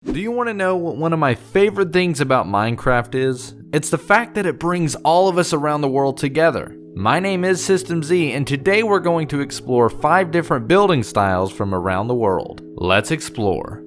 Do you want to know what one of my favorite things about Minecraft is? It's the fact that it brings all of us around the world together. My name is System Z, and today we're going to explore 5 different building styles from around the world. Let's explore.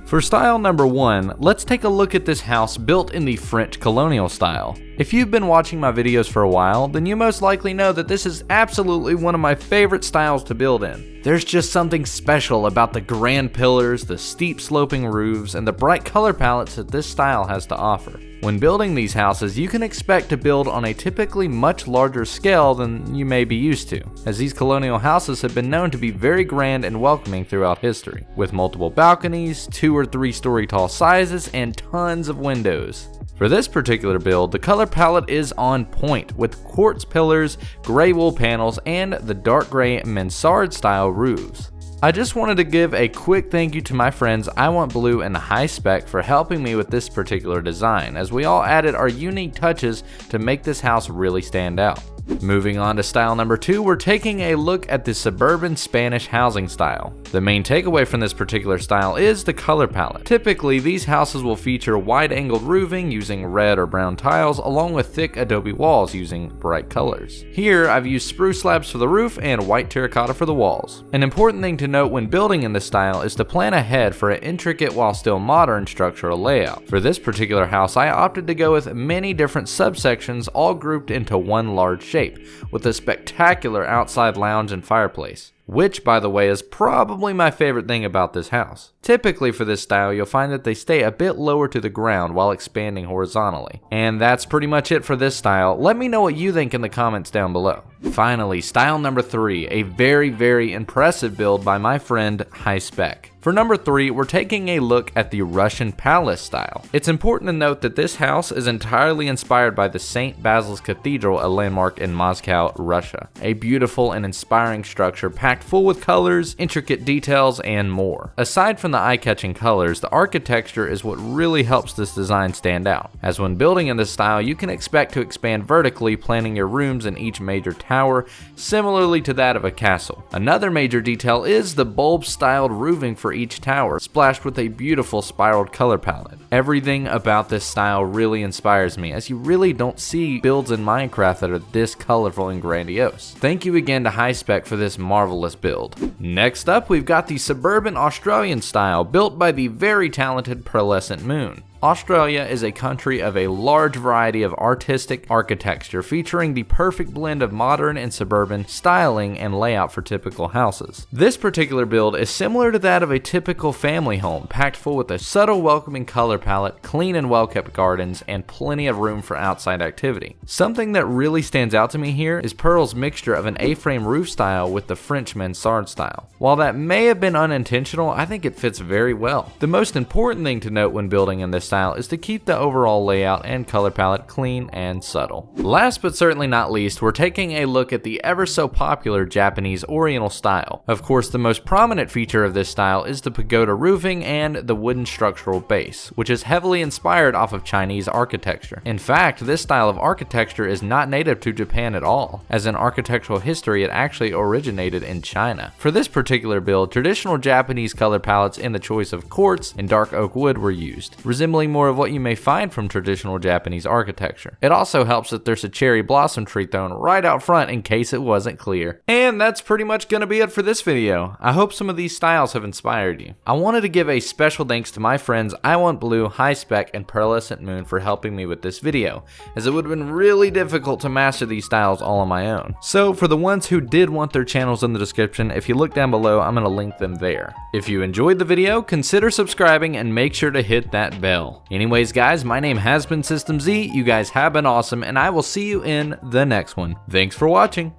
For style number 1, let's take a look at this house built in the French Colonial style. If you've been watching my videos for a while, then you most likely know that this is absolutely one of my favorite styles to build in. There's just something special about the grand pillars, the steep sloping roofs, and the bright color palettes that this style has to offer. When building these houses, you can expect to build on a typically much larger scale than you may be used to, as these colonial houses have been known to be very grand and welcoming throughout history, with multiple balconies, 2 or 3 story tall sizes, and tons of windows. For this particular build, the color palette is on point, with quartz pillars, gray wool panels, and the dark gray mansard style roofs. I just wanted to give a quick thank you to my friends I Want Blue and High Spec for helping me with this particular design, as we all added our unique touches to make this house really stand out. Moving on to style number 2, we're taking a look at the Suburban Spanish housing style. The main takeaway from this particular style is the color palette. Typically, these houses will feature wide-angled roofing using red or brown tiles, along with thick adobe walls using bright colors. Here, I've used spruce slabs for the roof and white terracotta for the walls. An important thing to note when building in this style is to plan ahead for an intricate while still modern structural layout. For this particular house, I opted to go with many different subsections all grouped into one large shape, with a spectacular outside lounge and fireplace, which, by the way, is probably my favorite thing about this house. Typically for this style, you'll find that they stay a bit lower to the ground while expanding horizontally. And that's pretty much it for this style. Let me know what you think in the comments down below. Finally, style number 3, a very impressive build by my friend High Spec. For number 3, we're taking a look at the Rushon Palace style. It's important to note that this house is entirely inspired by the St. Basil's Cathedral, a landmark in Moscow, Russia. A beautiful and inspiring structure packed full with colors, intricate details, and more. Aside from the eye-catching colors, the architecture is what really helps this design stand out, as when building in this style, you can expect to expand vertically, planning your rooms in each major tower, similarly to that of a castle. Another major detail is the bulb-styled roofing for each tower, splashed with a beautiful spiraled color palette. Everything about this style really inspires me, as you really don't see builds in Minecraft that are this colorful and grandiose. Thank you again to High Spec for this marvelous build. Next up, we've got the Suburban Australian style, built by the very talented Pearlescent Moon. Australia is a country of a large variety of artistic architecture, featuring the perfect blend of modern and suburban styling and layout for typical houses. This particular build is similar to that of a typical family home, packed full with a subtle welcoming color palette, clean and well-kept gardens, and plenty of room for outside activity. Something that really stands out to me here is Pearl's mixture of an A-frame roof style with the French mansard style. While that may have been unintentional, I think it fits very well. The most important thing to note when building in this style is to keep the overall layout and color palette clean and subtle. Last but certainly not least, we're taking a look at the ever so popular Japanese Oriental style. Of course, the most prominent feature of this style is the pagoda roofing and the wooden structural base, which is heavily inspired off of Chinese architecture. In fact, this style of architecture is not native to Japan at all, as in architectural history it actually originated in China. For this particular build, traditional Japanese color palettes and the choice of quartz and dark oak wood were used, resembling more of what you may find from traditional Japanese architecture. It also helps that there's a cherry blossom tree thrown right out front in case it wasn't clear. And that's pretty much gonna be it for this video. I hope some of these styles have inspired you. I wanted to give a special thanks to my friends I Want Blue, High Spec, and Pearlescent Moon for helping me with this video, as it would have been really difficult to master these styles all on my own. So for the ones who did want their channels in the description, if you look down below, I'm gonna link them there. If you enjoyed the video, consider subscribing and make sure to hit that bell. Anyways guys, my name has been System Z, you guys have been awesome, and I will see you in the next one. Thanks for watching.